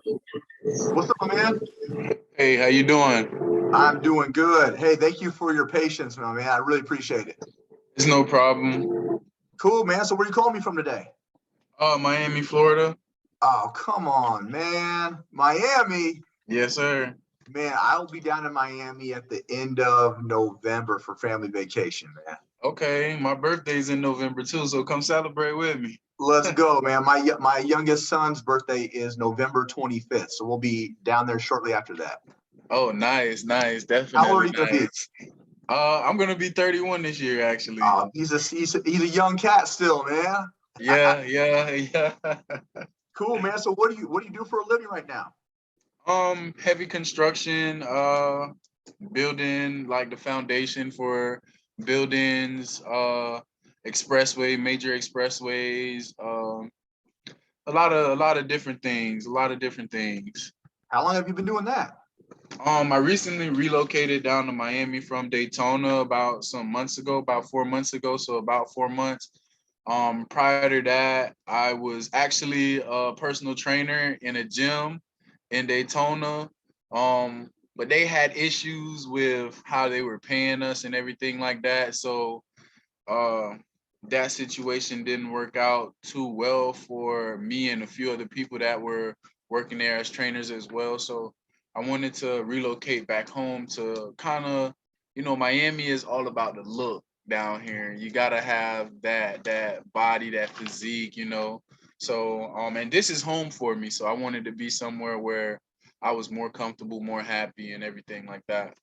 What's up, my man? Hey, how you doing? I'm doing good. Hey, thank you for your patience, my man. I really appreciate it. It's no problem. Cool, man. So where you calling me from today? Miami, Florida. Oh, come on, man. Miami. Yes, sir. Man, I'll be down in Miami at the end of November for family vacation, man. Okay, my birthday's in November too, so come celebrate with me. Let's go, man. My youngest son's birthday is November 25th, so we'll be down there shortly after that. Oh, nice, nice, How old are definitely you gonna be? nice. I'm gonna be 31 this year, actually. He's a young cat still, man. Yeah, yeah, yeah. Cool, man. So what do you do for a living right now? Heavy construction, building like the foundation for buildings, major expressways, a lot of different things, a lot of different things. How long have you been doing that? I recently relocated down to Miami from Daytona about some months ago, about 4 months ago, so about 4 months. Prior to that, I was actually a personal trainer in a gym in Daytona. But they had issues with how they were paying us and everything like that. So uh, that situation didn't work out too well for me and a few other people that were working there as trainers as well. So I wanted to relocate back home to kind of, Miami is all about the look down here. You gotta have that body, that physique. So and this is home for me. So I wanted to be somewhere where I was more comfortable, more happy, and everything like that.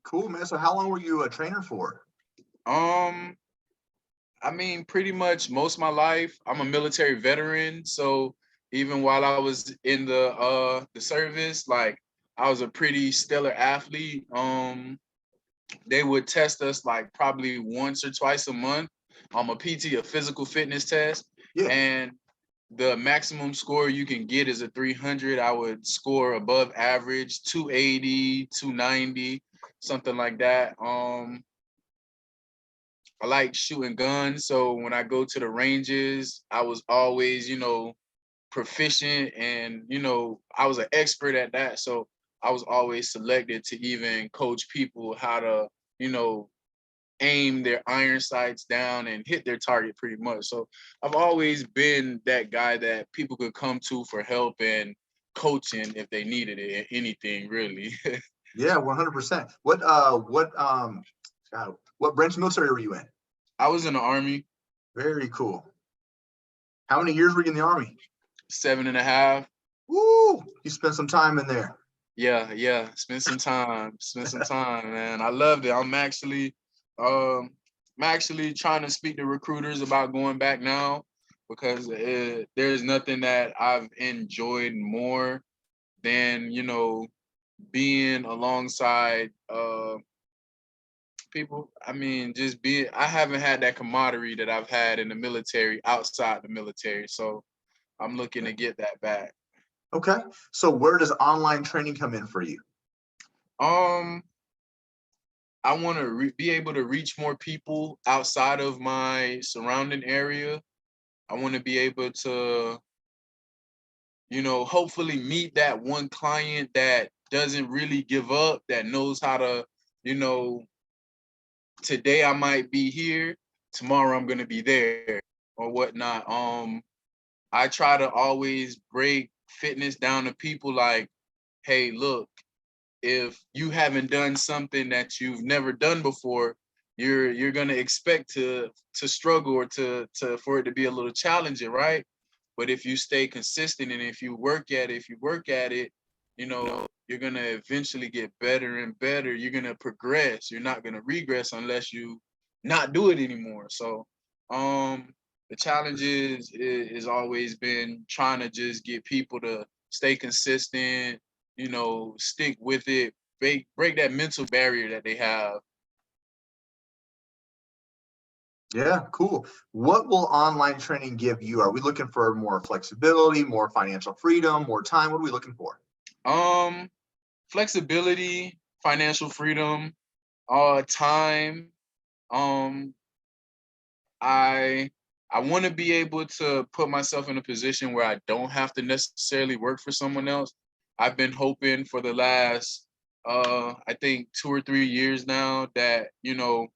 Cool, man. So how long were you a trainer for? Um, I mean, pretty much most of my life, I'm a military veteran. So even while I was in the service, like I was a pretty stellar athlete. They would test us like probably once or twice a month. A PT, a physical fitness test, Yeah. and the maximum score you can get is a 300. I would score above average, 280, 290, something like that. I like shooting guns. So when I go to the ranges, I was always, proficient and, I was an expert at that. So I was always selected to even coach people how to, you know, aim their iron sights down and hit their target pretty much. So I've always been that guy that people could come to for help and coaching if they needed it, anything really. Yeah, 100%. What branch of military were you in? I was in the Army, Very cool. How many years were you in the Army? 7.5. Woo! You spent some time in there. Yeah, yeah. Spend some time, man. I loved it. I'm actually trying to speak to recruiters about going back now because there's nothing that I've enjoyed more than, being alongside people. I mean, I haven't had that camaraderie that I've had in the military outside the military. So I'm looking to get that back. Okay. So where does online training come in for you? Um, I want to be able to reach more people outside of my surrounding area. I want to be able to, hopefully meet that one client that doesn't really give up, that knows how to, you know, today I might be here, tomorrow I'm going to be there or whatnot. I try to always break fitness down to people like, hey, look, if you haven't done something that you've never done before, you're gonna expect to struggle or to for it to be a little challenging, right? But if you stay consistent and if you work at it, you're gonna eventually get better and better. You're gonna progress. You're not gonna regress unless you not do it anymore. So the challenge is always been trying to just get people to stay consistent, stick with it, break that mental barrier that they have. Yeah, cool. What will online training give you? Are we looking for more flexibility, more financial freedom, more time? What are we looking for? Um, Flexibility, financial freedom, time. Um, I I want to be able to put myself in a position where I don't have to necessarily work for someone else. I've been hoping for the last I think 2 or 3 years now that, you know,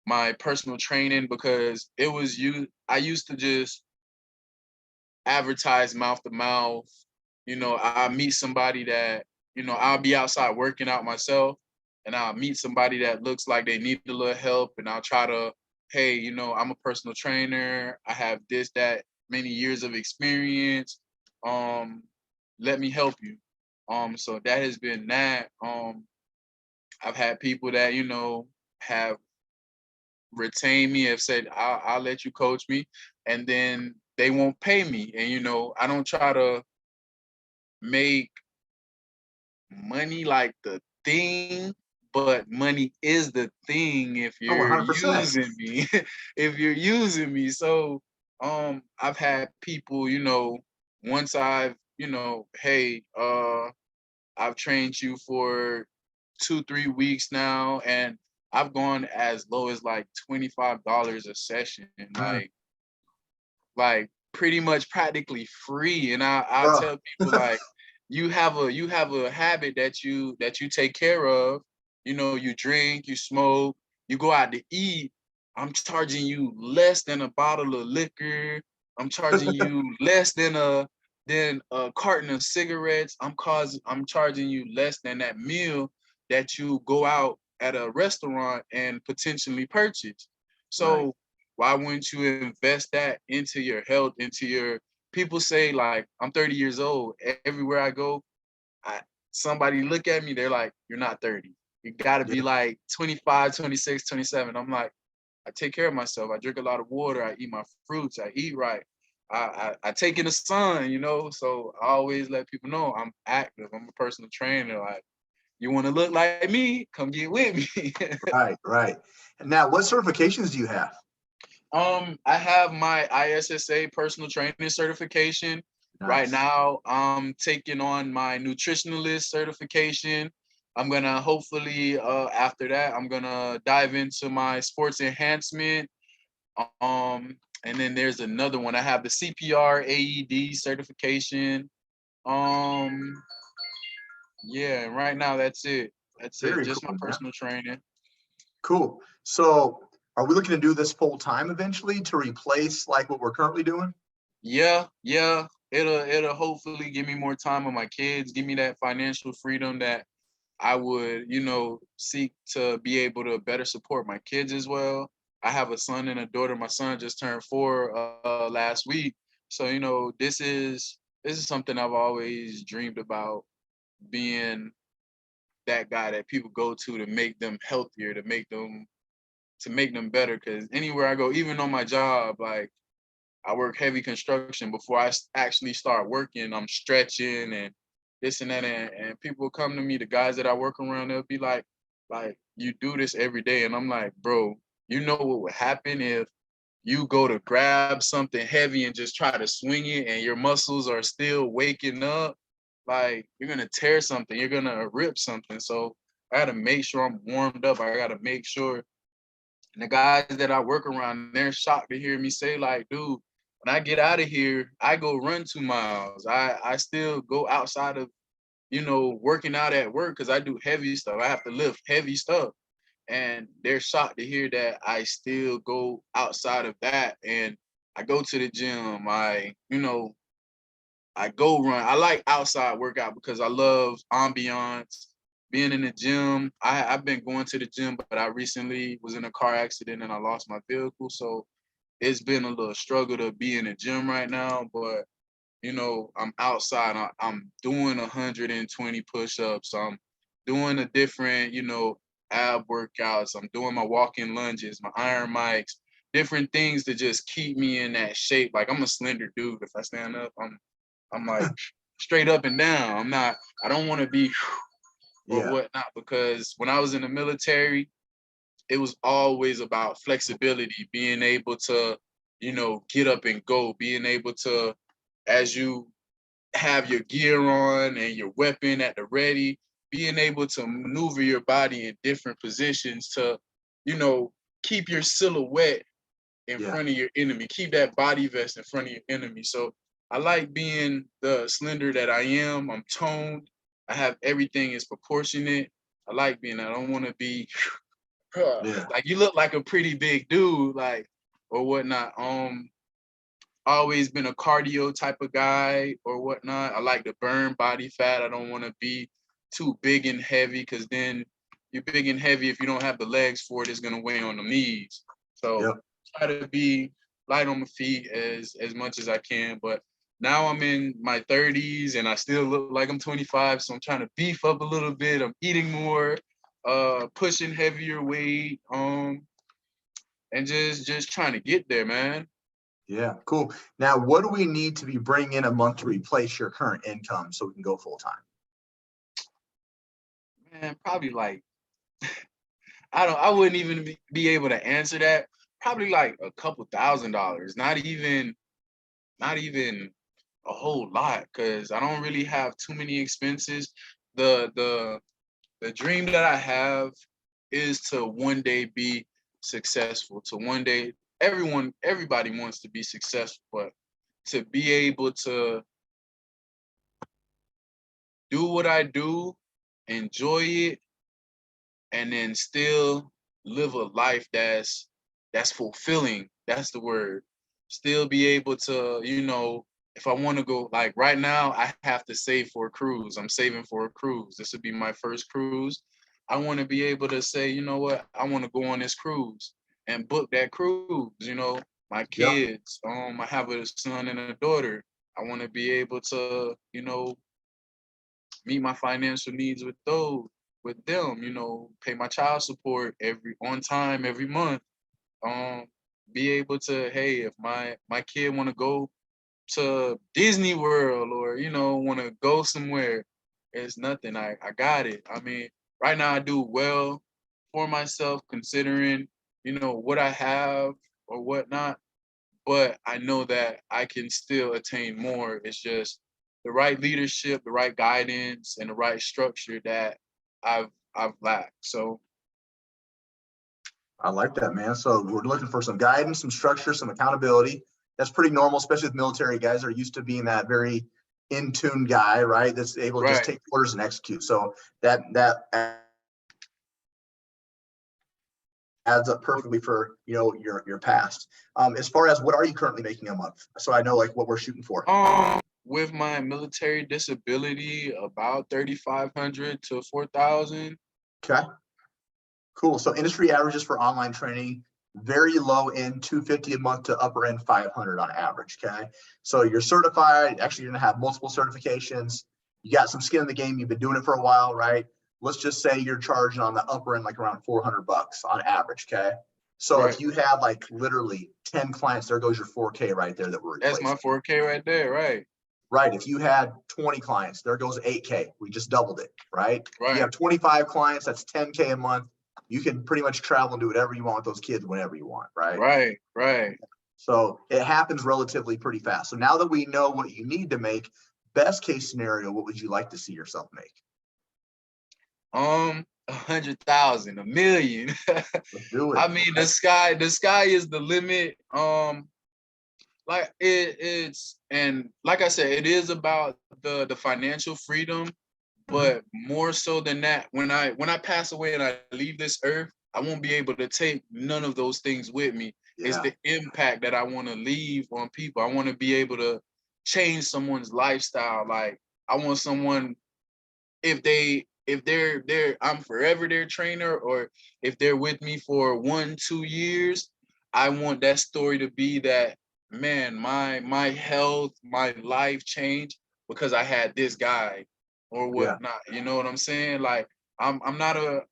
my personal training, because I used to just advertise mouth to mouth. You know, I meet somebody that, you know, I'll be outside working out myself and I'll meet somebody that looks like they need a little help, and I'll try to, hey, you know, I'm a personal trainer. I have this, that, many years of experience. Um, Let me help you. So that has been that. I've had people that, you know, have retained me, have said, I'll let you coach me, and then they won't pay me. And, you know, I don't try to make money like the thing, but money is the thing if Oh, you're 100%. using me. If you're using me. So I've had people, you know, once I've, you know, hey, I've trained you for 2, 3 weeks now, and I've gone as low as like $25 a session, Mm. like pretty much practically free. And I Bro. tell people, like, you have a habit that you take care of. You know, you drink, you smoke, you go out to eat. I'm charging you less than a bottle of liquor. I'm charging you less than a carton of cigarettes. I'm charging you less than that meal that you go out at a restaurant and potentially purchase. Right. So why wouldn't you invest that into your health, into your, people say, like, I'm 30 years old. Everywhere I go, I, somebody look at me, they're like, you're not 30. You gotta be Yeah. like 25, 26, 27. I'm like, I take care of myself. I drink a lot of water. I eat my fruits. I eat right. I take in the sun, you know. So I always let people know I'm active. I'm a personal trainer. Like, you want to look like me? Come get with me. Right. Right. And now, what certifications do you have? I have my ISSA personal training certification. Right Nice. now, I'm taking on my nutritionalist certification. I'm gonna hopefully after that, I'm gonna dive into my sports enhancement. And then there's another one. I have the CPR AED certification. Um, yeah, and right now that's it. That's it. Very Just my cool, man. personal training. Cool. So, are we looking to do this full time eventually to replace like what we're currently doing? Yeah, yeah. It'll hopefully give me more time with my kids, give me that financial freedom that I would, you know, seek to be able to better support my kids as well. I have a son and a daughter. My son just turned 4 last week. So, you know, this is something I've always dreamed about, being that guy that people go to make them healthier, to make them better. Cause anywhere I go, even on my job, like, I work heavy construction. Before I actually start working, I'm stretching and this and that. And people come to me, the guys that I work around, they'll be like, you do this every day. And I'm like, bro, you know what would happen if you go to grab something heavy and just try to swing it and your muscles are still waking up? Like, you're going to tear something, you're going to rip something. So I got to make sure I'm warmed up. I got to make sure. And the guys that I work around, they're shocked to hear me say, like, dude, when I get out of here, I go run 2 miles. I still go outside of, you know, working out at work because I do heavy stuff. I have to lift heavy stuff. And they're shocked to hear that I still go outside of that. And I go to the gym. You know, I go run. I like outside workout because I love ambiance. Being in the gym, I've been going to the gym, but I recently was in a car accident and I lost my vehicle. So it's been a little struggle to be in the gym right now. But, you know, I'm outside. I'm doing 120 push-ups. I'm doing a different, you know, ab workouts. I'm doing my walking lunges, my iron mics, different things to just keep me in that shape. Like, I'm a slender dude. If I stand up, I'm like straight up and down. I don't want to be or Yeah. whatnot, because when I was in the military, it was always about flexibility, being able to, you know, get up and go, being able to, as you have your gear on and your weapon at the ready, being able to maneuver your body in different positions to, you know, keep your silhouette in Yeah. front of your enemy. Keep that body vest in front of your enemy. So I like being the slender that I am. I'm toned. I have everything is proportionate. I like being, I don't want to be Yeah. like you look like a pretty big dude, like or whatnot. Always been a cardio type of guy or whatnot. I like to burn body fat. I don't want to be too big and heavy because then you're big and heavy. If you don't have the legs for it, it's gonna weigh on the knees. So Yep. try to be light on my feet as much as I can. But now I'm in my 30s and I still look like I'm 25. So I'm trying to beef up a little bit. I'm eating more, pushing heavier weight, and just trying to get there, man. Yeah, cool. Now, what do we need to be bringing in a month to replace your current income so we can go full time? Man, probably like I wouldn't even be able to answer that. Probably like a couple $1,000s, not even a whole lot, because I don't really have too many expenses. The dream that I have is to one day be successful. To one day, everybody wants to be successful, but to be able to do what I do, enjoy it, and then still live a life that's fulfilling. That's the word. Still be able to, if I want to go, like right now, I have to save for a cruise. I'm saving for a cruise. This would be my first cruise. I want to be able to say, you know what, I want to go on this cruise and book that cruise. My Yep. kids. I have a son and a daughter. I want to be able to, meet my financial needs with them, pay my child support every on time every month. Um, be able to, hey, if my kid want to go to Disney World or want to go somewhere, it's nothing. I got it. I mean, right now I do well for myself considering what I have or whatnot, but I know that I can still attain more. It's just the right leadership, the right guidance, and the right structure that I've I've lacked. So I like that, man. So we're looking for some guidance, some structure, some accountability. That's pretty normal, especially with military guys are used to being that very in tune guy, right? That's able to just right. take orders and execute. So that adds up perfectly for your past. As far as what are you currently making a month? So I know like what we're shooting for. With my military disability, about 3,500 to 4,000. Okay. Cool. So industry averages for online training, very low end 250 a month to upper end 500 on average. Okay. So you're certified. Actually, you're going to have multiple certifications. You got some skin in the game. You've been doing it for a while, right? Let's just say you're charging on the upper end, like around 400 bucks on average. Okay. So Right. if you have like literally 10 clients, there goes your 4K right there that we're That's my replacing. 4K right there. Right. Right. If you had 20 clients, there goes 8K. We just doubled it, right? If you Right. have 25 clients, that's 10K a month. You can pretty much travel and do whatever you want with those kids whenever you want, right? Right. Right. So it happens relatively pretty fast. So now that we know what you need to make, best case scenario, what would you like to see yourself make? 100,000, a million. Let's do it. I mean, the sky is the limit. Like it's and like I said, it is about the financial freedom, Mhm. but more so than that, when I pass away and I leave this earth, I won't be able to take none of those things with me. It's Yeah. the impact that I want to leave on people. I want to be able to change someone's lifestyle. Like I want someone, if they're I'm forever their trainer, or if they're with me for 1-2 years, I want that story to be that, man, my health, my life changed because I had this guy or Yeah. whatnot. You know what I'm saying? Like I'm not a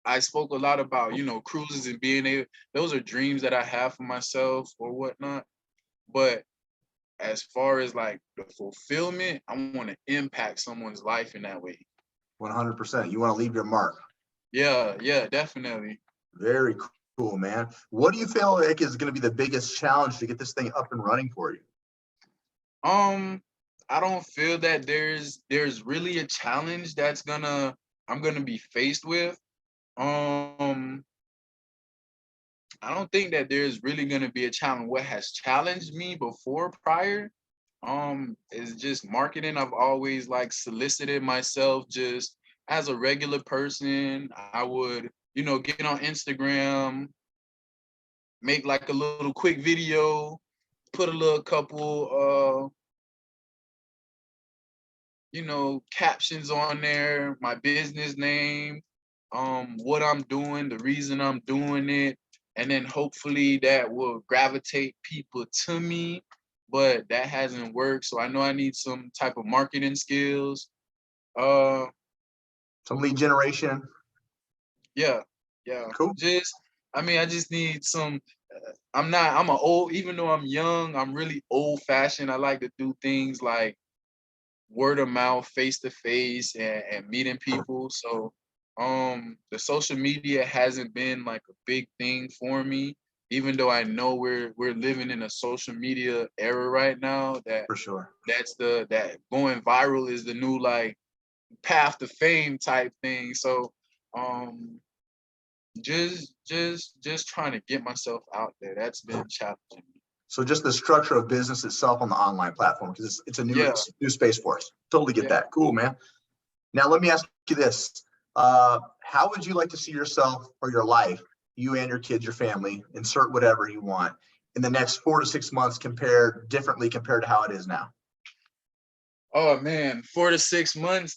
I spoke a lot about, cruises and being able, those are dreams that I have for myself or whatnot. But as far as like the fulfillment, I want to impact someone's life in that way. 100%. You want to leave your mark. Yeah, yeah, definitely. Very cool, man. What do you feel like is going to be the biggest challenge to get this thing up and running for you? Um, I don't feel that there's really a challenge I'm gonna be faced with. Um, I don't think that there's really gonna be a challenge. What has challenged me before prior It's just marketing. I've always like solicited myself just as a regular person. I would, get on Instagram, make like a little quick video, put a little couple captions on there, my business name, what I'm doing, the reason I'm doing it, and then hopefully that will gravitate people to me. But that hasn't worked, so I know I need some type of marketing skills. Uh, Some lead generation. yeah, yeah. Cool. I just need some. Even though I'm young, I'm really old fashioned. I like to do things like word of mouth, face to face, and meeting people. So the social media hasn't been like a big thing for me, even though I know we're living in a social media era right now For sure. that going viral is the new like path to fame type thing. So um just trying to get myself out there. That's been challenging. So just the structure of business itself on the online platform, because it's a Yeah, new space for us. Totally get yeah. that. Cool, man. Now let me ask you this: how would you like to see yourself or your life, you and your kids, your family, insert whatever you want, in the next 4 to 6 months, compared to how it is now? Oh man, 4 to 6 months.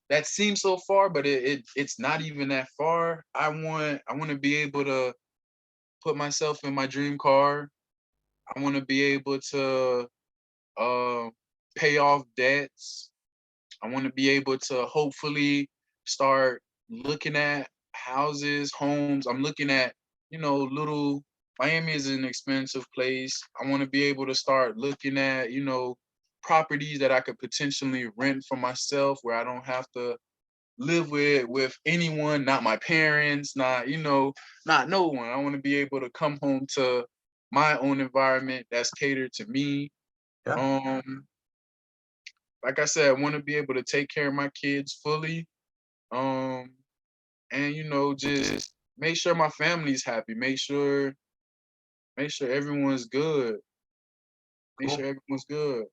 That seems so far, but it's not even that far. I want to be able to put myself in my dream car. I want to be able to uh, pay off debts. I want to be able to hopefully start looking at houses, homes. I'm looking at, little Miami is an expensive place. I want to be able to start looking at, properties that I could potentially rent for myself where I don't have to live with anyone, not my parents, not no one. I want to be able to come home to my own environment that's catered to me. Yeah. Um, like I said, I want to be able to take care of my kids fully. Um, and just make sure my family's happy. Make sure everyone's good. Make Cool. sure everyone's good.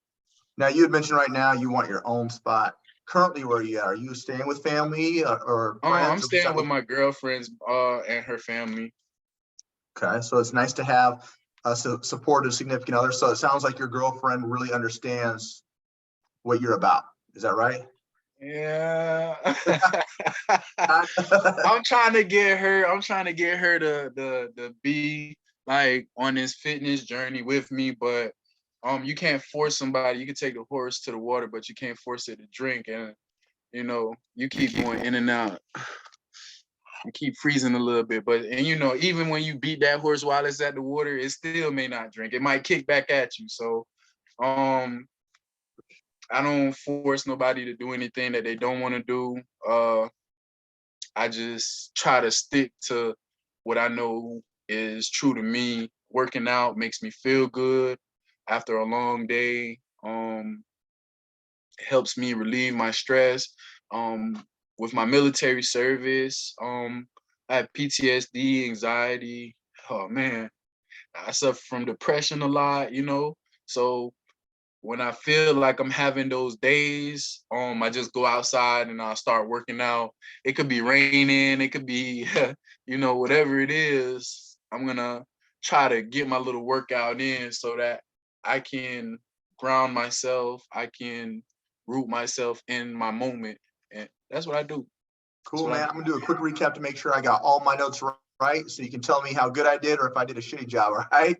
Now you had mentioned right now you want your own spot. Currently, where are you at? Are you staying with family or I'm friends, or staying with my girlfriend's and her family. Okay, so it's nice to have a supportive significant other. So it sounds like your girlfriend really understands what you're about. Is that right? Yeah. I'm trying to get her to be like on this fitness journey with me, but you can't force somebody. You can take the horse to the water, but you can't force it to drink. And you keep going in and out. You keep freezing a little bit, and even when you beat that horse while it's at the water, it still may not drink. It might kick back at you. So um I don't force nobody to do anything that they don't want to do. I just try to stick to what I know is true to me. Working out makes me feel good after a long day. Helps me relieve my stress. With my military service, I have PTSD, anxiety. Oh man, I suffer from depression a lot. So when I feel like I'm having those days, I just go outside and I'll start working out. It could be raining, it could be, whatever it is. I'm gonna try to get my little workout in so that I can ground myself, I can root myself in my moment. And that's what I do. That's Cool, what I man. do. I'm gonna do a quick recap to make sure I got all my notes right, so you can tell me how good I did or if I did a shitty job. All right.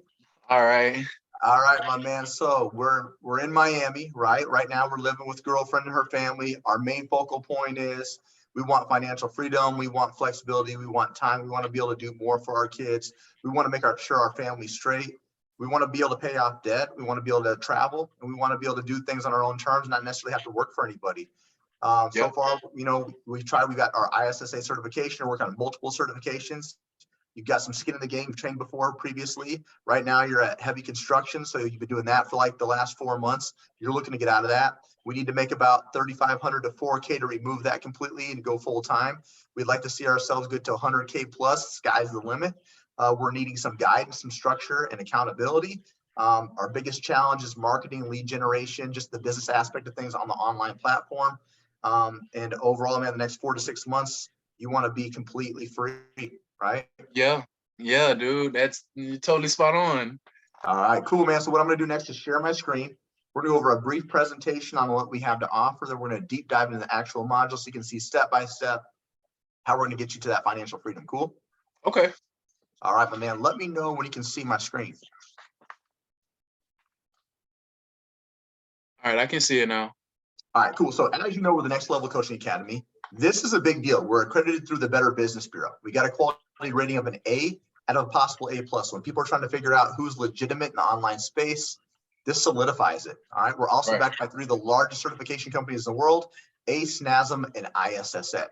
All right. All right, my man. So we're in Miami, right? Right now we're living with girlfriend and her family. Our main focal point is we want financial freedom, we want flexibility, we want time, we want to be able to do more for our kids. We want to make sure our family's straight. We want to be able to pay off debt. We want to be able to travel, and we want to be able to do things on our own terms, not necessarily have to work for anybody. So Yep. far, we got our ISSA certification, or work on multiple certifications. You've got some skin in the game. You've trained before previously. Right now, you're at heavy construction, so you've been doing that for like the last 4 months. You're looking to get out of that. We need to make about 3,500 to 4K to remove that completely and go full time. We'd like to see ourselves get to 100K plus. Sky's the limit. We're needing some guidance, some structure, and accountability. Our biggest challenge is marketing, lead generation, just the business aspect of things on the online platform. And overall, man, the next 4 to 6 months, you want to be completely free, right? Yeah. Yeah, dude. You're totally spot on. All right, cool, man. So what I'm going to do next is share my screen. We're going to go over a brief presentation on what we have to offer. Then we're going to deep dive into the actual module so you can see step by step how we're going to get you to that financial freedom. Cool? Okay. All right, my man. Let me know when you can see my screen. All right, I can see it now. All right, cool. So as you know, we're the Next Level Coaching Academy. This is a big deal. We're accredited through the Better Business Bureau. We got a quality rating of an A out of a possible A+. When people are trying to figure out who's legitimate in the online space, this solidifies it. All right. We're also backed by 3 of the largest certification companies in the world, ACE, NASM, and ISSA.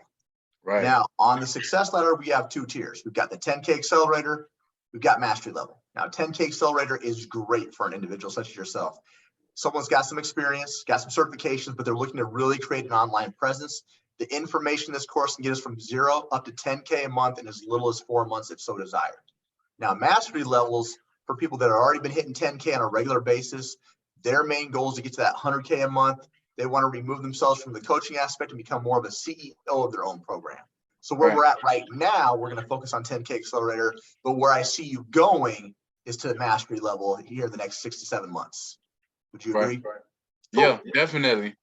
Right. Now, on the success ladder, we have 2 tiers. We've got the 10K Accelerator. We've got Mastery Level. Now, 10K Accelerator is great for an individual such as yourself. Someone's got some experience, got some certifications, but they're looking to really create an online presence. The information in this course can get us from 0 up to 10K a month in as little as 4 months if so desired. Now, Mastery Levels for people that have already been hitting 10K on a regular basis, their main goal is to get to that 100K a month. They want to remove themselves from the coaching aspect and become more of a CEO of their own program. So where we're at right now, we're going to focus on 10K Accelerator, but where I see you going is to the Mastery Level here in the next 6 to 7 months. Would you agree? Right. Yeah, definitely.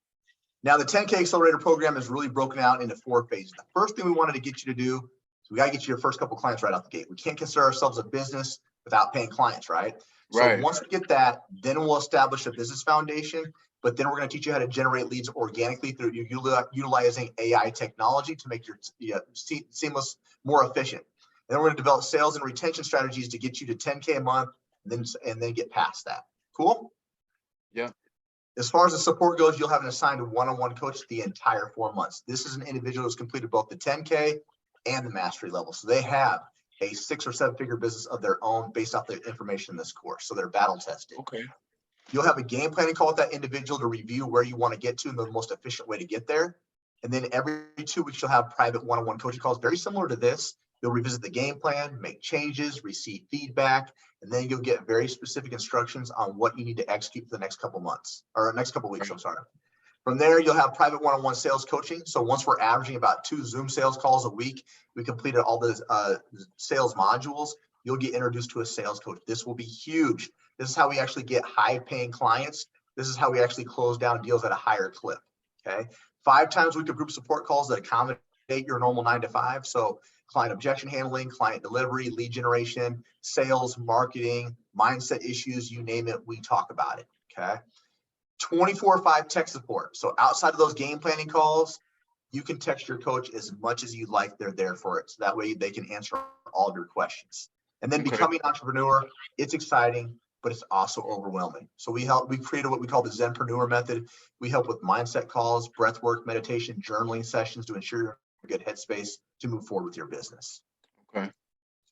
Now, the 10K Accelerator program is really broken out into 4 phases. The first thing we wanted to get you to do is we got to get you your first couple clients right out the gate. We can't consider ourselves a business without paying clients, right? So once we get that, then we'll establish a business foundation, but then we're going to teach you how to generate leads organically through utilizing AI technology to make your seamless more efficient. And then we're going to develop sales and retention strategies to get you to 10K a month and then get past that. Cool? Yeah. As far as the support goes, you'll have an assigned one-on-one coach the entire 4 months. This is an individual who's completed both the 10K and the Mastery Level. So they have a 6 or 7 figure business of their own based off the information in this course. So they're battle tested. Okay. You'll have a game planning call with that individual to review where you want to get to and the most efficient way to get there. And then every 2 weeks, you'll have private one-on-one coaching calls very similar to this. You'll revisit the game plan, make changes, receive feedback, and then you'll get very specific instructions on what you need to execute for the next couple months or next couple weeks. I'm sorry. From there, you'll have private one-on-one sales coaching. So once we're averaging about 2 Zoom sales calls a week, we completed all the sales modules, you'll get introduced to a sales coach. This will be huge. This is how we actually get high-paying clients. This is how we actually close down deals at a higher clip, okay? 5 times a week of group support calls that accommodate your normal 9 to 5. So client objection handling, client delivery, lead generation, sales, marketing, mindset issues, you name it, we talk about it, okay? 24/5 tech support. So outside of those game planning calls, you can text your coach as much as you like. They're there for it. So that way they can answer all of your questions. And then becoming an entrepreneur, it's exciting, but it's also overwhelming. So we created what we call the Zenpreneur method. We help with mindset calls, breath work, meditation, journaling sessions to ensure you're in a good headspace to move forward with your business. Okay. As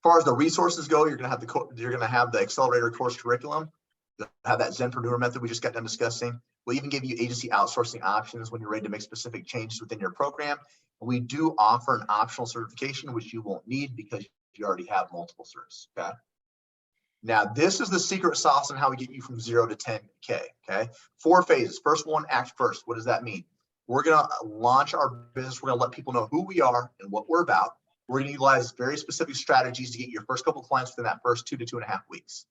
far as the resources go, you're going to have the accelerator course curriculum. You'll have that Zenpreneur method we just got done discussing. We'll even give you agency outsourcing options when you're ready to make specific changes within your program. And we do offer an optional certification, which you won't need because you already have multiple certs, okay? Now, this is the secret sauce on how we get you from 0 to 10K, okay? 4 phases. First one, act first. What does that mean? We're going to launch our business. We're going to let people know who we are and what we're about. We're going to utilize very specific strategies to get your first couple of clients within that first 2 to 2.5 weeks.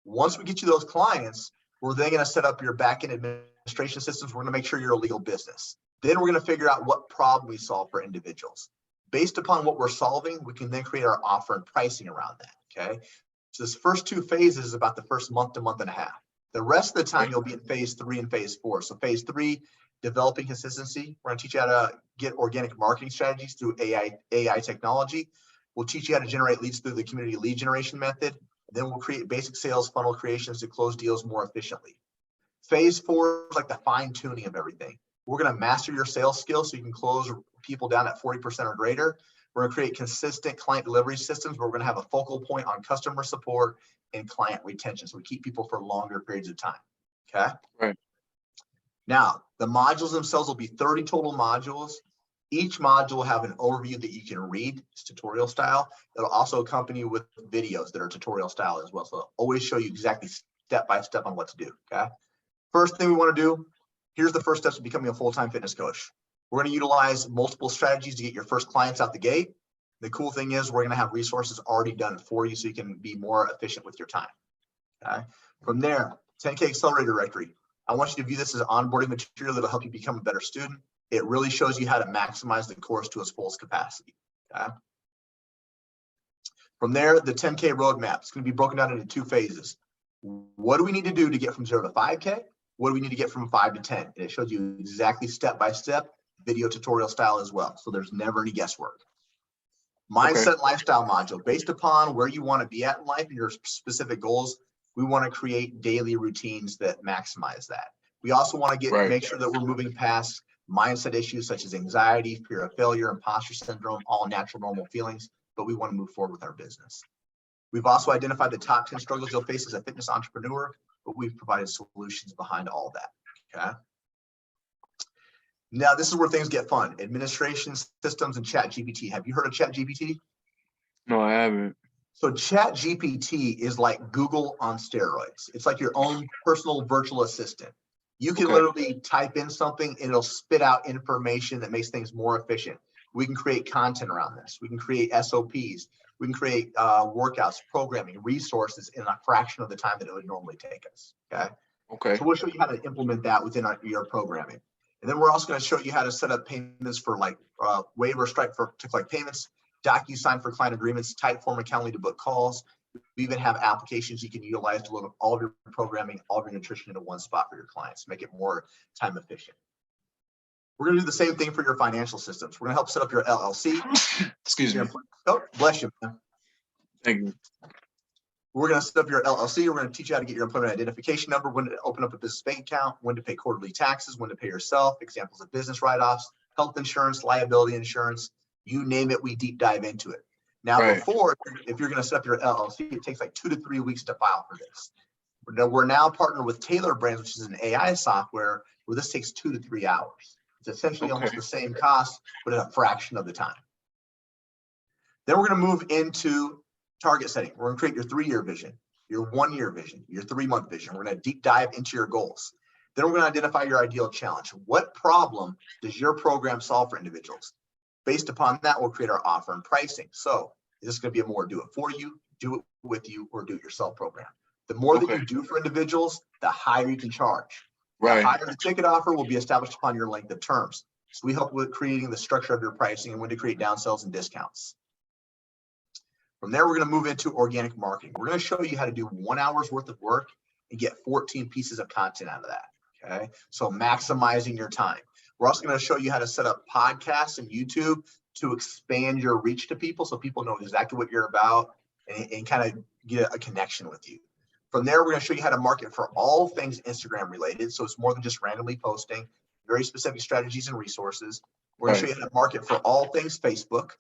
Once we get you those clients, we're then going to set up your back-end administration systems. We're going to make sure you're a legal business. Then we're going to figure out what problem we solve for individuals. Based upon what we're solving, we can then create our offer and pricing around that, okay? So this first 2 phases is about the first month to month and a half. The rest of the time, you'll be in phase 3 and phase 4. So phase 3, developing consistency. We're going to teach you how to get organic marketing strategies through AI technology. We'll teach you how to generate leads through the community lead generation method. Then we'll create basic sales funnel creations to close deals more efficiently. Phase 4 is like the fine tuning of everything. We're going to master your sales skills so you can close people down at 40% or greater. We're going to create consistent client delivery systems where we're going to have a focal point on customer support and client retention. So we keep people for longer periods of time. Okay. Right. Now, the modules themselves will be 30 total modules. Each module will have an overview that you can read. It's tutorial style. It'll also accompany you with videos that are tutorial style as well. So it'll always show you exactly step-by-step on what to do, okay? First thing we want to do, here's the first steps to becoming a full-time fitness coach. We're going to utilize multiple strategies to get your first clients out the gate. The cool thing is we're going to have resources already done for you so you can be more efficient with your time, okay? From there, 10K Accelerator Directory. I want you to view this as onboarding material that'll help you become a better student. It really shows you how to maximize the course to its fullest capacity, okay? From there, the 10K roadmap. It's going to be broken down into 2 phases. What do we need to do to get from 0 to 5K? What do we need to get from 5 to 10? And it shows you exactly step-by-step, video tutorial style as well. So there's never any guesswork. Mindset lifestyle module. Based upon where you want to be at in life and your specific goals, we want to create daily routines that maximize that. We also want to make sure that we're moving past mindset issues such as anxiety, fear of failure, imposter syndrome, all natural, normal feelings, but we want to move forward with our business. We've also identified the top 10 struggles you'll face as a fitness entrepreneur, but we've provided solutions behind all that, okay? Now, this is where things get fun. Administration systems and ChatGPT. Have you heard of ChatGPT? No, I haven't. So ChatGPT is like Google on steroids. It's like your own personal virtual assistant. You can literally type in something and it'll spit out information that makes things more efficient. We can create content around this. We can create SOPs. We can create workouts, programming, resources in a fraction of the time that it would normally take us, okay? So we'll show you how to implement that within your programming. And then we're also going to show you how to set up payments for like Waiver, Stripe to collect payments, DocuSign for client agreements, Typeform and Calendly to book calls. We even have applications you can utilize to load up all of your programming, all of your nutrition into one spot for your clients, make it more time efficient. We're going to do the same thing for your financial systems. We're going to help set up your LLC. Excuse me. Oh, bless you, man. Thank you. We're going to set up your LLC. We're going to teach you how to get your employment identification number, when to open up a business bank account, when to pay quarterly taxes, when to pay yourself, examples of business write-offs, health insurance, liability insurance, you name it, we deep dive into it. Now, before, if you're going to set up your LLC, it takes like 2 to 3 weeks to file for this. We're now partnered with Taylor Brands, which is an AI software where this takes 2 to 3 hours. It's essentially almost the same cost, but at a fraction of the time. Then we're going to move into target setting. We're going to create your 3-year vision, your 1-year vision, your 3-month vision. We're going to deep dive into your goals. Then we're going to identify your ideal challenge. What problem does your program solve for individuals? Based upon that, we'll create our offer and pricing. So is this going to be a more do it for you, do it with you, or do it yourself program? The more that you do for individuals, the higher you can charge. The higher the ticket offer will be established upon your length of terms. So we help with creating the structure of your pricing and when to create downsells and discounts. From there, we're going to move into organic marketing. We're going to show you how to do 1 hour's worth of work and get 14 pieces of content out of that, okay? So maximizing your time. We're also going to show you how to set up podcasts and YouTube to expand your reach to people so people know exactly what you're about and kind of get a connection with you. From there, we're going to show you how to market for all things Instagram related. So it's more than just randomly posting, very specific strategies and resources. We're going to show you how to market for all things Facebook,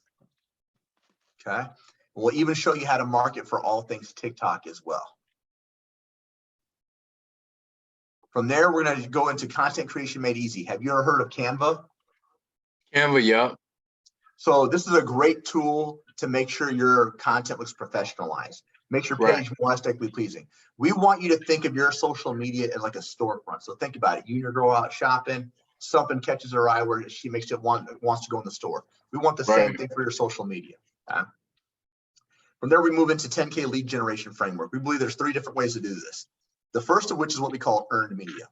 okay? We'll even show you how to market for all things TikTok as well. From there, we're going to go into content creation made easy. Have you ever heard of Canva? Canva, yeah. So this is a great tool to make sure your content looks professionalized. Makes your page more aesthetically pleasing. We want you to think of your social media as like a storefront. So think about it. You and your girl out shopping, something catches her eye where she wants to go in the store. We want the same thing for your social media. From there, we move into 10K lead generation framework. We believe there's 3 different ways to do this. The first of which is what we call earned media.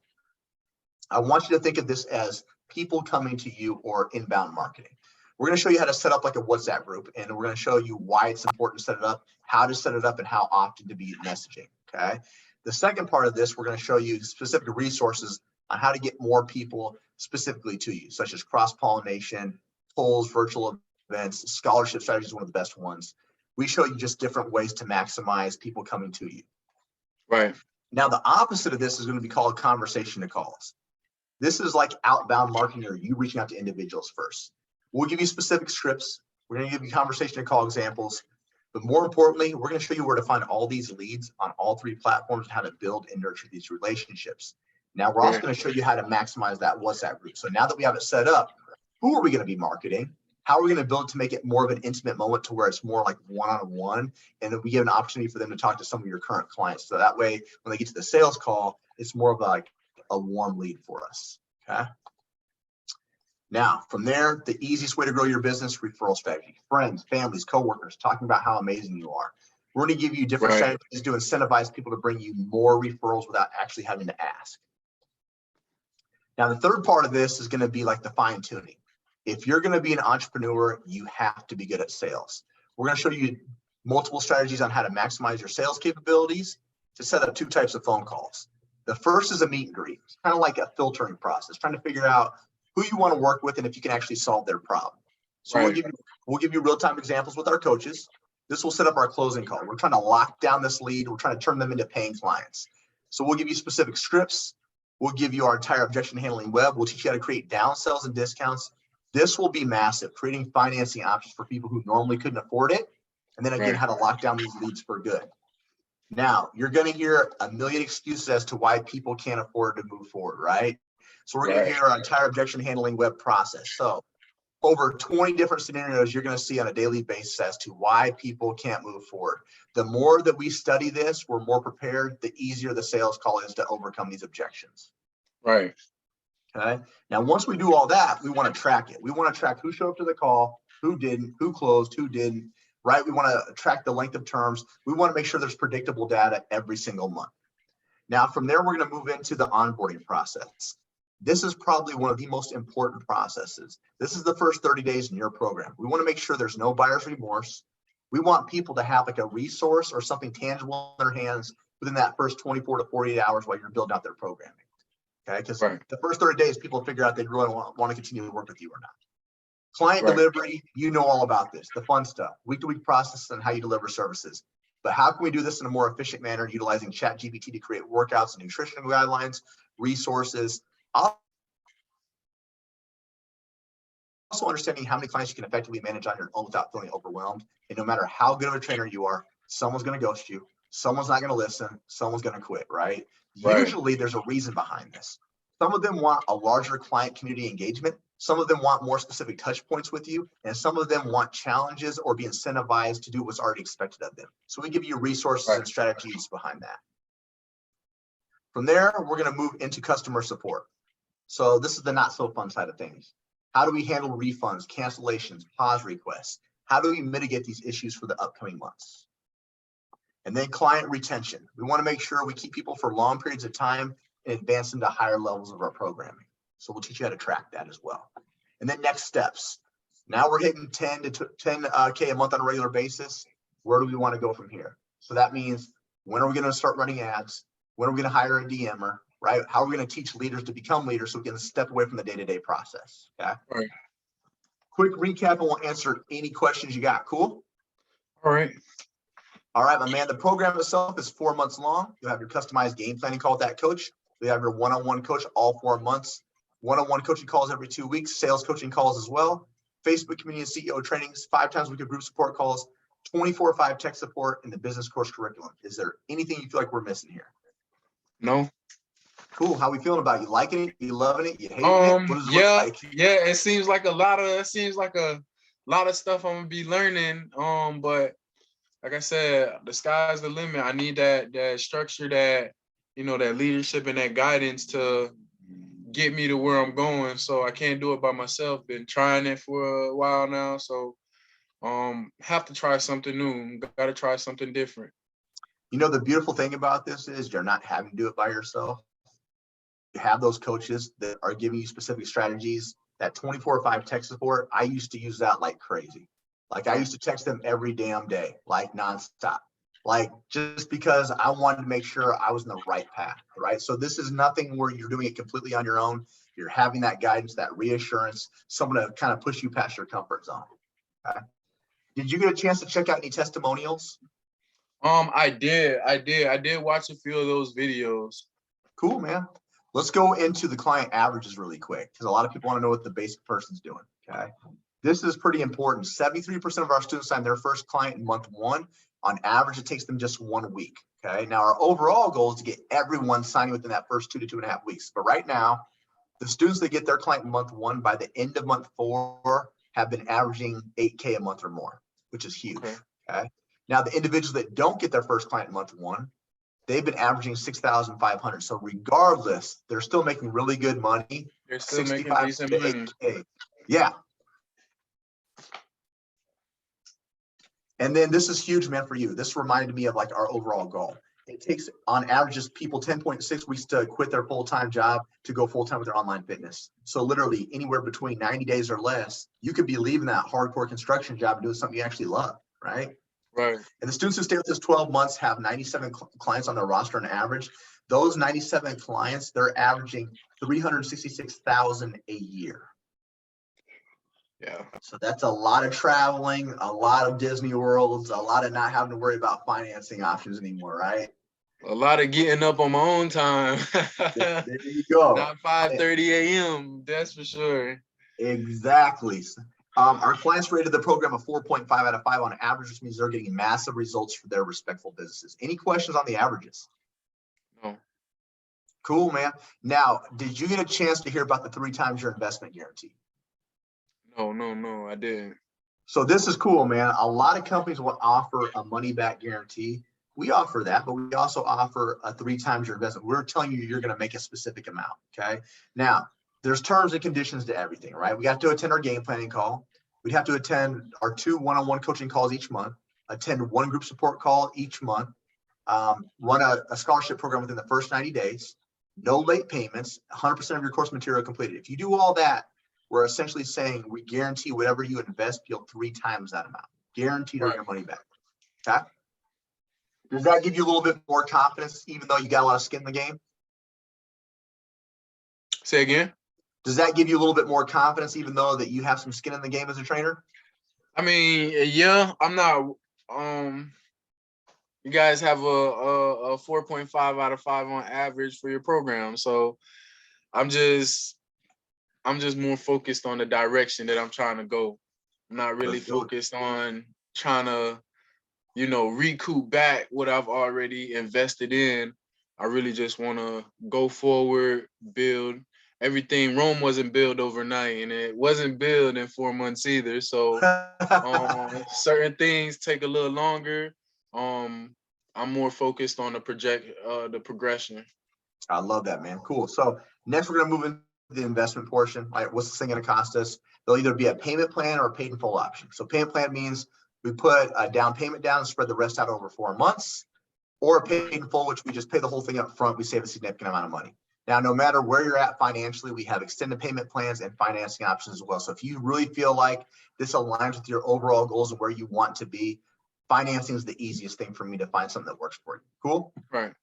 I want you to think of this as people coming to you or inbound marketing. We're going to show you how to set up like a WhatsApp group, and we're going to show you why it's important to set it up, how to set it up, and how often to be messaging, okay? The second part of this, we're going to show you specific resources on how to get more people specifically to you, such as cross-pollination, polls, virtual events, scholarship strategies is one of the best ones. We show you just different ways to maximize people coming to you. Now, the opposite of this is going to be called conversation to calls. This is like outbound marketing or you reaching out to individuals first. We'll give you specific scripts. We're going to give you conversation to call examples. But more importantly, we're going to show you where to find all these leads on all 3 platforms and how to build and nurture these relationships. Now, we're also going to show you how to maximize that WhatsApp group. So now that we have it set up, who are we going to be marketing? How are we going to build to make it more of an intimate moment to where it's more like one-on-one, and then we give an opportunity for them to talk to some of your current clients. So that way, when they get to the sales call, it's more of like a warm lead for us. Okay. Now, from there, the easiest way to grow your business, referral strategy. Friends, families, coworkers, talking about how amazing you are. We're going to give you different strategies to incentivize people to bring you more referrals without actually having to ask. Now, the third part of this is going to be like the fine tuning. If you're going to be an entrepreneur, you have to be good at sales. We're going to show you multiple strategies on how to maximize your sales capabilities to set up 2 types of phone calls. The first is a meet and greet. It's kind of like a filtering process, trying to figure out who you want to work with and if you can actually solve their problem. So we'll give you real-time examples with our coaches. This will set up our closing call. We're trying to lock down this lead. We're trying to turn them into paying clients. So we'll give you specific scripts. We'll give you our entire objection handling web. We'll teach you how to create downsells and discounts. This will be massive, creating financing options for people who normally couldn't afford it. And then again, how to lock down these leads for good. Now, you're going to hear a million excuses as to why people can't afford to move forward, right? So we're going to hear our entire objection handling web process. So over 20 different scenarios you're going to see on a daily basis as to why people can't move forward. The more that we study this, we're more prepared, the easier the sales call is to overcome these objections. Right. Okay. Now, once we do all that, we want to track it. We want to track who showed up to the call, who didn't, who closed, who didn't, right? We want to track the length of terms. We want to make sure there's predictable data every single month. Now, from there, we're going to move into the onboarding process. This is probably one of the most important processes. This is the first 30 days in your program. We want to make sure there's no buyer's remorse. We want people to have like a resource or something tangible in their hands within that first 24 to 48 hours while you're building out their programming. Okay, because the first 30 days, people figure out they really want to continue to work with you or not. Client delivery, you know all about this, the fun stuff, week-to-week process and how you deliver services. But how can we do this in a more efficient manner, utilizing ChatGPT to create workouts and nutrition guidelines, resources, also understanding how many clients you can effectively manage on your own without feeling overwhelmed. And no matter how good of a trainer you are, someone's going to ghost you. Someone's not going to listen. Someone's going to quit, right? Usually there's a reason behind this. Some of them want a larger client community engagement. Some of them want more specific touch points with you. And some of them want challenges or be incentivized to do what's already expected of them. So we give you resources and strategies behind that. From there, we're going to move into customer support. So this is the not so fun side of things. How do we handle refunds, cancellations, pause requests? How do we mitigate these issues for the upcoming months? And then client retention. We want to make sure we keep people for long periods of time and advance them to higher levels of our programming. So we'll teach you how to track that as well. And then next steps. Now we're hitting 10K a month on a regular basis. Where do we want to go from here? So that means, when are we going to start running ads? When are we going to hire a DMer, right? How are we going to teach leaders to become leaders so we can step away from the day-to-day process? Okay. Right. Quick recap, and we'll answer any questions you got. Cool? All right. All right, my man. The program itself is 4 months long. You'll have your customized game planning call with that coach. We have your one-on-one coach all 4 months. One-on-one coaching calls every 2 weeks. Sales coaching calls as well. Facebook community and CEO trainings 5 times a week of group support calls. 24/5 tech support in the business course curriculum. Is there anything you feel like we're missing here? No. Cool. How we feeling about it? You liking it? You loving it? You hating it? What does it look like? Yeah. It seems like a lot of stuff I'm gonna be learning. But like I said, the sky's the limit. I need that structure, that that leadership and that guidance to get me to where I'm going. So I can't do it by myself. Been trying it for a while now. So have to try something new. Got to try something different. The beautiful thing about this is you're not having to do it by yourself. You have those coaches that are giving you specific strategies. That 24/5 tech support, I used to use that like crazy. Like I used to text them every damn day, like nonstop. Like just because I wanted to make sure I was in the right path, right? So this is nothing where you're doing it completely on your own. You're having that guidance, that reassurance, someone to kind of push you past your comfort zone. Okay. Did you get a chance to check out any testimonials? I did watch a few of those videos. Cool, man. Let's go into the client averages really quick, because a lot of people want to know what the basic person's doing. Okay. This is pretty important. 73% of our students sign their first client in month 1. On average, it takes them just 1 week. Okay. Now, our overall goal is to get everyone signing within that first 2 to 2.5 weeks. But right now, the students that get their client in month 1, by the end of month 4, have been averaging 8K a month or more, which is huge. Okay. Okay. Now, the individuals that don't get their first client in month one, they've been averaging 6,500. So regardless, they're still making really good money. They're still making 65 decent to money. 8K. Yeah. And then this is huge, man, for you. This reminded me of like our overall goal. It takes on average just people 10.6 weeks to quit their full-time job to go full-time with their online fitness. So literally anywhere between 90 days or less, you could be leaving that hardcore construction job and doing something you actually love, right? Right. And the students who stay with us 12 months have 97 clients on their roster on average. Those 97 clients, they're averaging 366,000 a year. Yeah. So that's a lot of traveling, a lot of Disney worlds, a lot of not having to worry about financing options anymore, right? A lot of getting up on my own time. There you go. Not 5:30 a.m. That's for sure. Exactly. Our clients rated the program a 4.5 out of 5 on average, which means they're getting massive results for their respectful businesses. Any questions on the averages? No. Cool, man. Now, did you get a chance to hear about the 3 times your investment guarantee? No, I didn't. So this is cool, man. A lot of companies will offer a money back guarantee. We offer that, but we also offer a 3 times your investment. We're telling you you're going to make a specific amount. Okay. Now, there's terms and conditions to everything, right? We have to attend our game planning call. We'd have to attend our 2 one-on-one coaching calls each month, attend 1 group support call each month, run a scholarship program within the first 90 days, no late payments, 100% of your course material completed. If you do all that, we're essentially saying we guarantee whatever you invest, you'll 3 times that amount. Guaranteed Right. your money back. Okay. Does that give you a little bit more confidence, even though you got a lot of skin in the game? Say again? Does that give you a little bit more confidence, even though that you have some skin in the game as a trainer? I mean, yeah, I'm not. You guys have a 4.5 out of 5 on average for your program, so I'm just more focused on the direction that I'm trying to go. I'm not really focused on trying to, recoup back what I've already invested in. I really just want to go forward, build. Everything, Rome wasn't built overnight, and it wasn't built in 4 months either. So certain things take a little longer. I'm more focused on the progression. I love that, man. Cool. So next we're going to move into the investment portion. Right? What's this thing going to cost us? There'll either be a payment plan or a paid in full option. So payment plan means we put a down payment down and spread the rest out over 4 months, or a paid in full, which we just pay the whole thing up front. We save a significant amount of money. Now, no matter where you're at financially, we have extended payment plans and financing options as well. So if you really feel like this aligns with your overall goals and where you want to be, financing is the easiest thing for me to find something that works for you. Cool? Right.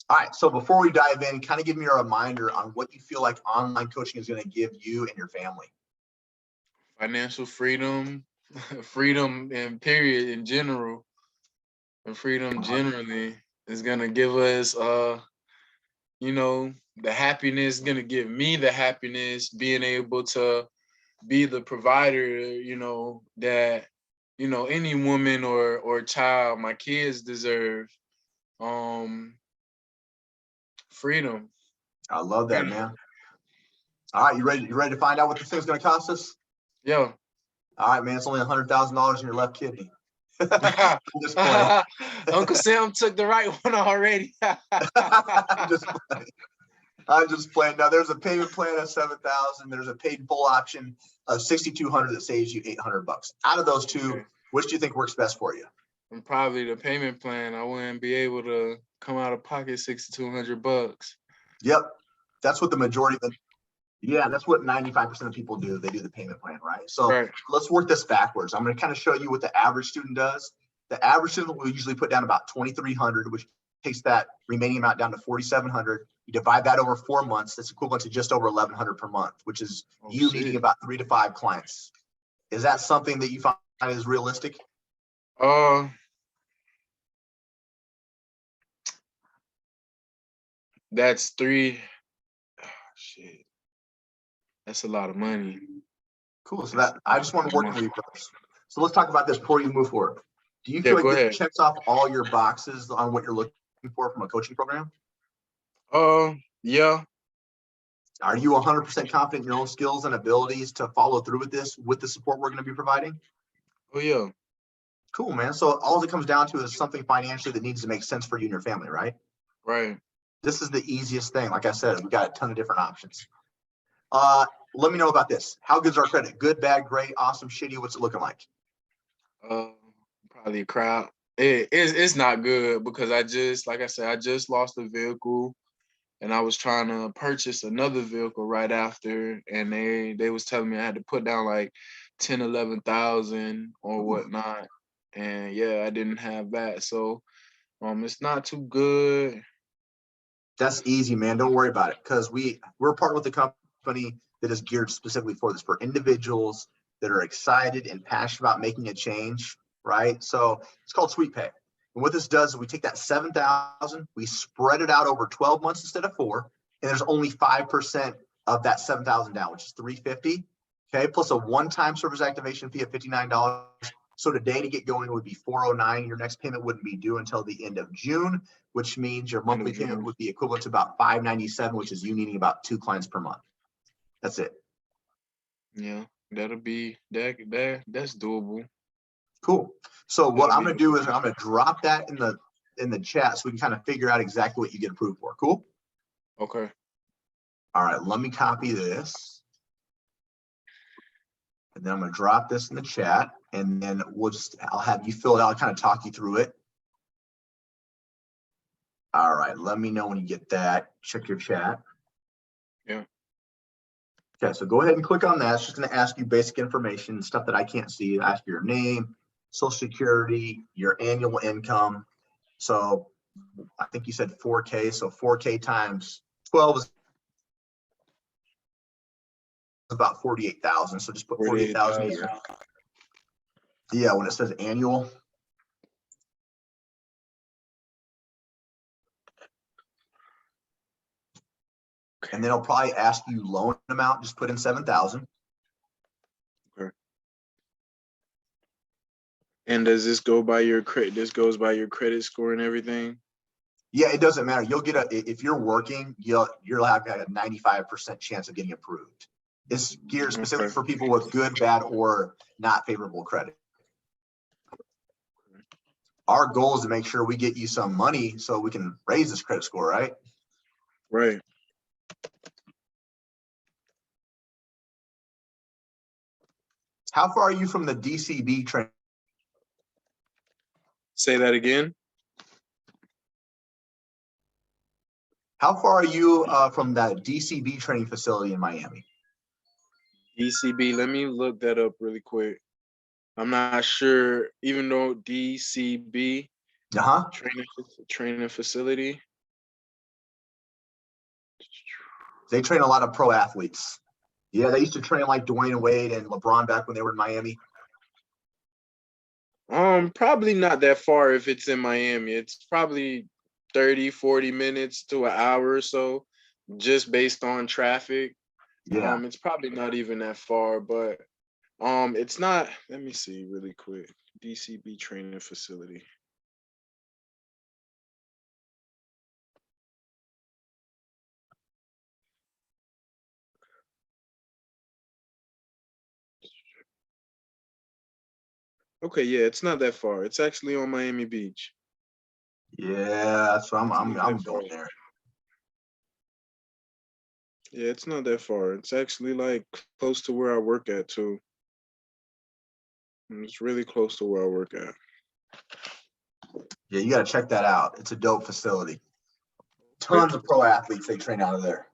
All right. So before we dive in, kind of give me a reminder on what you feel like online coaching is going to give you and your family. Financial freedom, freedom and period in general, and freedom generally is going to give us, the happiness, going to give me the happiness, being able to be the provider, that, any woman or child, my kids deserve. Freedom. I love that, man. All right. You ready to find out what this thing's going to cost us? Yeah. All right, man. It's only $100,000 in your left kidney. I'm just playing. Uncle Sam took the right one already. I'm just playing. Now there's a payment plan of $7,000. There's a paid full option of $6,200 that saves you $800. Out of those two, Okay. which do you think works best for you? And probably the payment plan. I wouldn't be able to come out of pocket $6,200. Yep, that's what the majority of that's what 95% of people do. They do the payment plan, right? So Right. let's work this backwards. I'm going to kind of show you what the average student does. The average student will usually put down about $2,300, which takes that remaining amount down to $4,700. You divide that over 4 months. That's equivalent to just over $1,100 per month, which is needing about 3 to 5 clients. Is that something that you find is realistic? That's 3. Oh, shit. That's a lot of money. Cool. So that I just want to work in reverse. So let's talk about this before you move forward. Do you feel like this checks off all your boxes on what you're looking for from a coaching program? Yeah. Are you 100% confident in your own skills and abilities to follow through with this, with the support we're going to be providing? Oh yeah, Cool, man. So all it comes down to is something financially that needs to make sense for you and your family, right? right. This is the easiest thing. Like I said, we got a ton of different options. Let me know about this. How good's our credit? Good, bad, great, awesome, shitty? What's it looking like? Uh, Probably a crowd. It's not good because like I said, I just lost a vehicle, and I was trying to purchase another vehicle right after, and they was telling me I had to put down like 10, 11,000 or whatnot, and yeah, I didn't have that, so it's not too good. That's easy, man. Don't worry about it, because we're partnered with a company that is geared specifically for this, for individuals that are excited and passionate about making a change, right? So it's called Sweet Pay. And what this does is we take that 7,000, we spread it out over 12 months instead of 4, and there's only 5% of that 7,000 down, which is 350. Okay, plus a one-time service activation fee of $59. So today to get going would be 409. Your next payment wouldn't be due until the end of June, which means your monthly payment would be equivalent to about 597, which is you needing about 2 clients per month. That's it. Yeah, that'll be that's doable. Cool. So what That'll I'm be going to do is I'm going to drop that in the chat so we can kind of figure out exactly what you get approved for. Cool. okay. All right. Let me copy this. And then I'm going to drop this in the chat, and then I'll have you fill it out, kind of talk you through it. All right. Let me know when you get that. Check your chat. Yeah. Okay, so go ahead and click on that. It's just going to ask you basic information, stuff that I can't see. Ask your name, social security, your annual income. So I think you said 4K. So 4K times 12 is about 48,000. So just put 48,000 a 48,000. year. Yeah, when it says annual. And then it'll probably ask you loan amount. Just put in 7,000. Okay. And does this go by your credit? This goes by your credit score and everything? Yeah, it doesn't matter. You'll get if you're working, you'll have a 95% chance of getting approved. It's geared specifically for people with good, bad, or not favorable credit. Our goal is to make sure we get you some money so we can raise this credit score, right? Right. How far are you from the DCB training? Say that again. How far are you from that DCB training facility in Miami? DCB, let me look that up really quick. I'm not sure, even though DCB training facility. They train a lot of pro athletes. Yeah, they used to train like Dwayne Wade and LeBron back when they were in Miami. Probably not that far if it's in Miami. It's probably 30, 40 minutes to an hour or so, just based on traffic. Yeah. It's probably not even that far, but it's not. Let me see really quick. DCB training facility. Okay, yeah, it's not that far. It's actually on Miami Beach. Yeah, so I'm going there. Yeah, it's not that far. It's actually like close to where I work at too. And it's really close to where I work at. Yeah, you got to check that out. It's a dope facility. Tons of pro athletes they train out of there.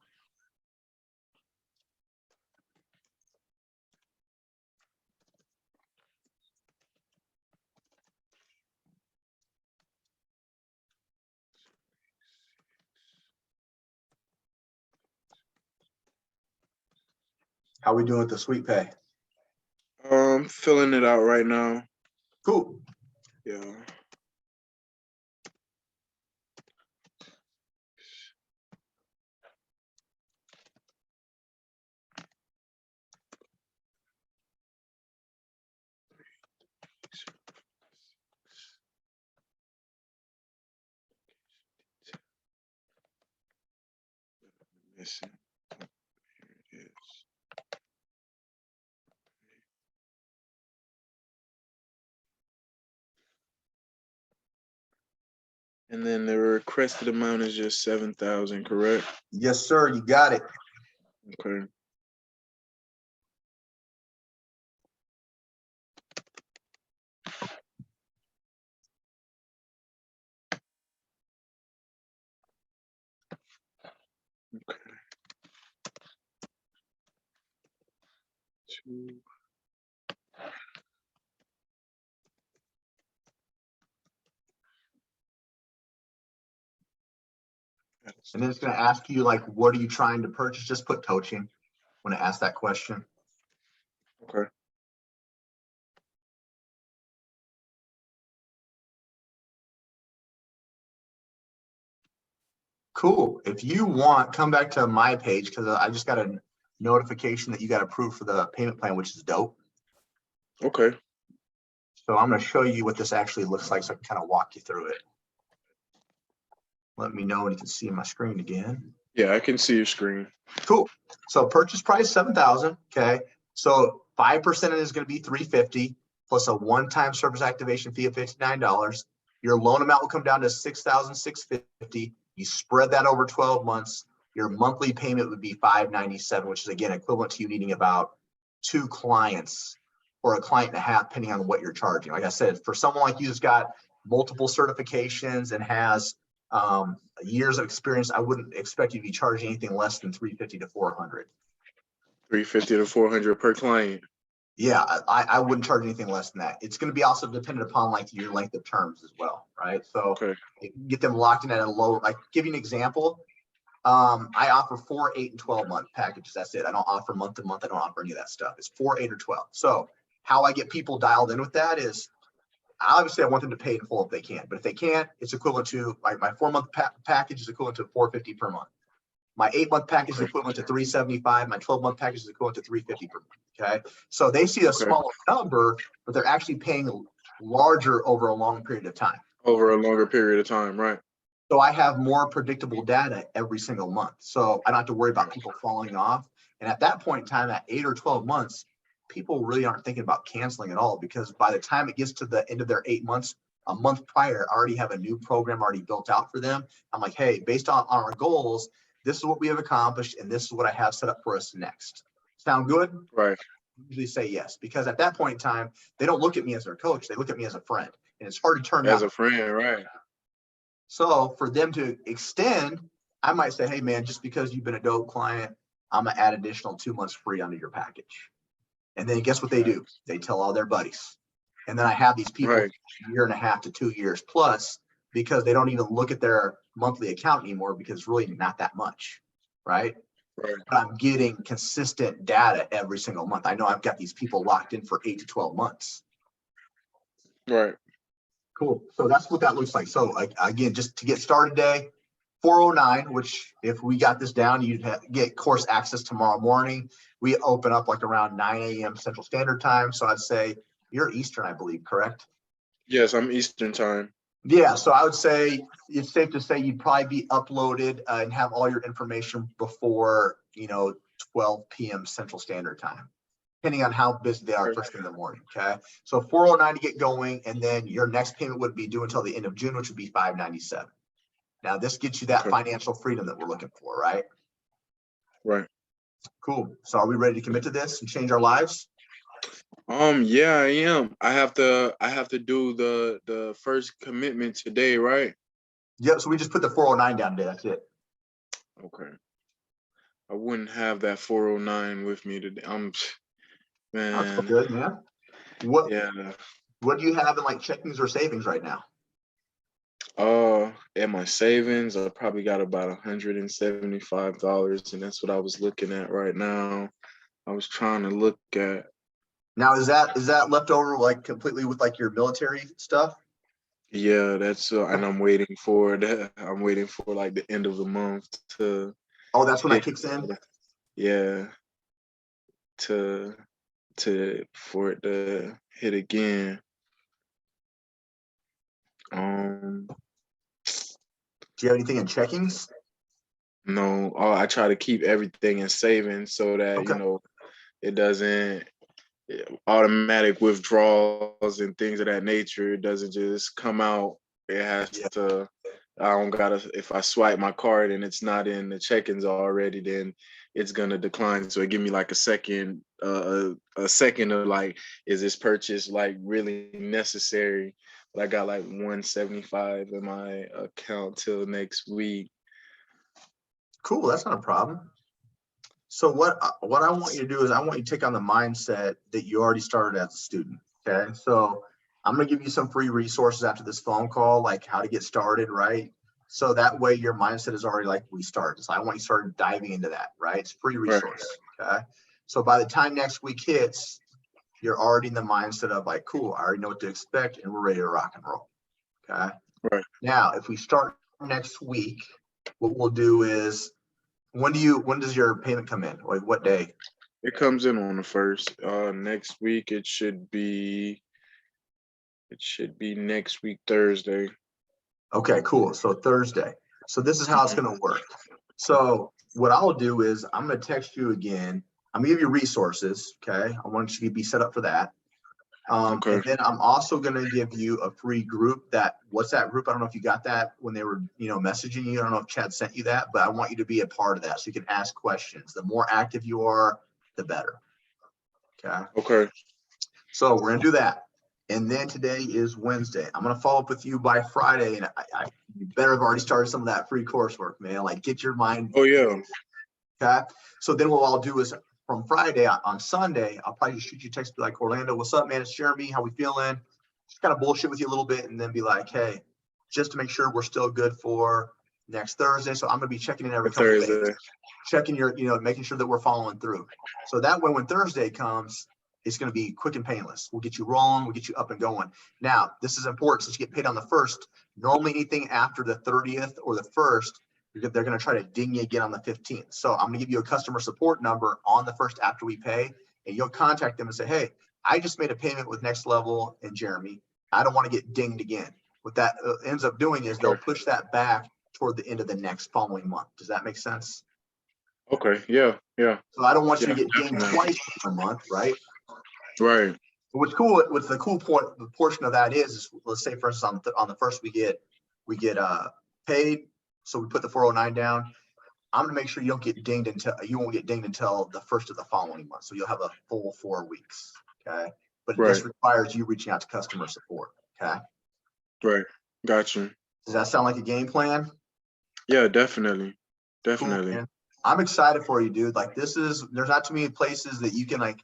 How we doing with the Sweet Pay? Filling it out right now. Cool. Yeah. Missing. And then the requested amount is just 7,000, correct? Yes, sir. You got it. Okay. Okay. Two. And then it's going to ask you, like, what are you trying to purchase? Just put coaching when it asks that question. Okay. Cool. If you want, come back to my page because I just got a notification that you got approved for the payment plan, which is dope. Okay. So I'm going to show you what this actually looks like so I can kind of walk you through it. Let me know when you can see my screen again. Yeah, I can see your screen. Cool. So purchase price 7,000. Okay. So 5% is going to be 350 plus a one-time service activation fee of $59. Your loan amount will come down to 6,650. You spread that over 12 months. Your monthly payment would be 597, which is again equivalent to you needing about 2 clients or a client and a half, depending on what you're charging. Like I said, for someone like you who's got multiple certifications and has years of experience, I wouldn't expect you to be charging anything less than 350 to 400. 350 to 400 per client. Yeah, I wouldn't charge anything less than that. It's going to be also dependent upon like your length of terms as well, right? So Okay. get them locked in at a low. Like give you an example. I offer 4, 8, and 12-month packages. That's it. I don't offer month to month. I don't offer any of that stuff. It's 4, 8, or 12. So how I get people dialed in with that is obviously I want them to pay in full if they can, but if they can't, it's equivalent to like my 4-month package is equivalent to $450 per month. My 8-month package is equivalent to $375. My 12-month package is equivalent to $350 per month. Okay. So they see a Okay. smaller number, but they're actually paying larger over a long period of time. Over a longer period of time, right? So I have more predictable data every single month. So I don't have to worry about people falling off. And at that point in time, at 8 or 12 months, people really aren't thinking about canceling at all because by the time it gets to the end of their 8 months, a month prior, I already have a new program already built out for them. I'm like, hey, based on our goals, this is what we have accomplished, and this is what I have set up for us next. Sound good? Right. Usually say yes, because at that point in time, they don't look at me as their coach. They look at me as a friend, and it's hard to turn As down. a friend, right? So for them to extend, I might say, hey, man, just because you've been a dope client, I'm going to add additional 2 months free onto your package. And then guess what they do? They tell all their buddies. And then I have these people Right. 1.5 to 2 years plus because they don't even look at their monthly account anymore because it's really not that much, right? Right. But I'm getting consistent data every single month. I know I've got these people locked in for 8 to 12 months. Right. Cool. So that's what that looks like. So again, just to get started today, 409, which if we got this down, you'd get course access tomorrow morning. We open up like around 9 a.m. Central Standard Time. So I'd say you're Eastern, I believe, correct? Yes, I'm Eastern time. Yeah. So I would say it's safe to say you'd probably be uploaded and have all your information before, 12 p.m. Central Standard Time, depending on how busy they are Okay. first thing in the morning. Okay. So 409 to get going. And then your next payment would be due until the end of June, which would be 597. Now this gets you that Okay. financial freedom that we're looking for, right? Right. Cool. So are we ready to commit to this and change our lives? Yeah, I am. I have to do the first commitment today, right? Yep. So we just put the 409 down today. That's it. Okay. I wouldn't have that 409 with me today. That's Man, good, man. What yeah. What do you have in like checkings or savings right now? In my savings, I probably got about $175, and that's what I was looking at right now. I was trying to look at. Now is that left over like completely with like your military stuff? Yeah, that's and I'm waiting for that. I'm waiting for like the end of the month to Oh, that's when that hit. kicks in. Yeah, to for it to hit again. Um, Do you have anything in checkings? no, I try to keep everything in savings so that Okay. it doesn't automatic withdrawals and things of that nature. It doesn't just come out. It has Yeah. to I don't gotta, if I swipe my card and it's not in the check-ins already, then it's gonna decline. So it give me like a second of like, is this purchase like really necessary? But I got like 175 in my account till next week. Cool, that's not a problem. So what I want you to do is I want you to take on the mindset that you already started as a student. Okay, so I'm gonna give you some free resources after this phone call, like how to get started, right? So that way your mindset is already like we started. So I want you to start diving into that, right? It's a free Right. resource. Okay. So by the time next week hits, you're already in the mindset of like, cool, I already know what to expect and we're ready to rock and roll. Okay. Right. Now, if we start next week, what we'll do is when does your payment come in? Like what day? It comes in on the 1st. Next week it should be next week Thursday. Okay, cool. So Thursday. So this is how it's going to work. So what I'll do is I'm going to text you again. I'm going to give you resources. Okay. I want you to be set up for that. Okay. And then I'm also going to give you a free group what's that group? I don't know if you got that when they were, messaging you. I don't know if Chad sent you that, but I want you to be a part of that so you can ask questions. The more active you are, the better. Okay. Okay. So we're going to do that. And then today is Wednesday. I'm going to follow up with you by Friday. And you better have already started some of that free coursework, man. Like get your mind. Oh yeah. Okay. So then what I'll do is from Friday on Sunday, I'll probably just shoot you a text, be like, Orlando, what's up, man? It's Jeremy. How we feeling? Just kind of bullshit with you a little bit and then be like, hey, just to make sure we're still good for next Thursday. So I'm going to be checking in every couple of days, checking making sure that we're following through. So that way, when Thursday comes, it's going to be quick and painless. We'll get you rolling. We'll get you up and going. Now, this is important since you get paid on the 1st. Normally, anything after the 30th or the 1st, they're going to try to ding you again on the 15th. So I'm going to give you a customer support number on the 1st after we pay, and you'll contact them and say, hey, I just made a payment with Next Level and Jeremy. I don't want to get dinged again. What that ends up doing is they'll push that back toward the end of the next following month. Does that make sense? Okay. Yeah. Yeah. So I don't want you to get definitely. dinged twice in a month, right? Right. What's cool, what's the cool point, the portion of that is let's say for instance on the 1st we get paid, so we put the 409 down. I'm gonna make sure you won't get dinged until the 1st of the following month. So you'll have a full 4 weeks. Okay. But this requires you reaching out to customer support. Okay. Right. Gotcha. Does that sound like a game plan? Yeah, definitely. Definitely. Cool, I'm excited for you, dude. Like there's not too many places that you can like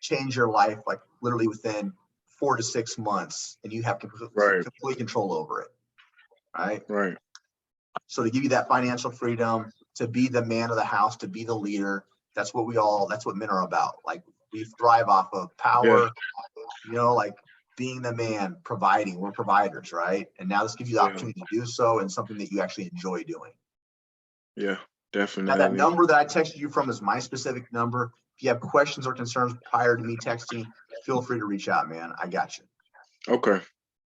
change your life like literally within 4 to 6 months and you have complete control over it. Right. So to give you that financial freedom, to be the man of the house, to be the leader, that's what men are about. Like we thrive off of power, like being the man, providing. We're providers, right? And now this gives you the opportunity to do so and something that you actually enjoy doing. Yeah, definitely. Now that number that I texted you from is my specific number. If you have questions or concerns prior to me texting, feel free to reach out, man. I got you. Okay.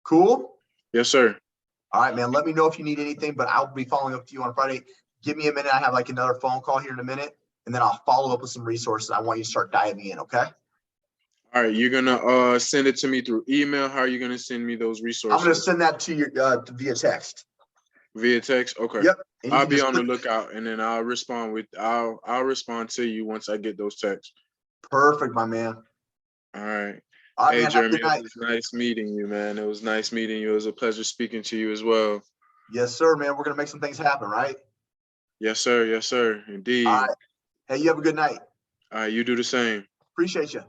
Cool? Yes, sir. All right, man. Let me know if you need anything, but I'll be following up with you on Friday. Give me a minute. I have like another phone call here in a minute, and then I'll follow up with some resources. I want you to start diving in, okay? All right, you're gonna send it to me through email. How are you gonna send me those resources? I'm gonna send that to you via text. Via text? Okay. Yep. I'll be on the lookout, and then I'll respond to you once I get those texts. Perfect, my man. All right. All right, hey, man, Jeremy, it was nice meeting you, man. It was nice meeting you. It was a pleasure speaking to you as well. Yes, sir, man. We're gonna make some things happen, right? Yes, sir. Yes, sir. Indeed. All right. Hey, you have a good night. All right, you do the same. Appreciate you.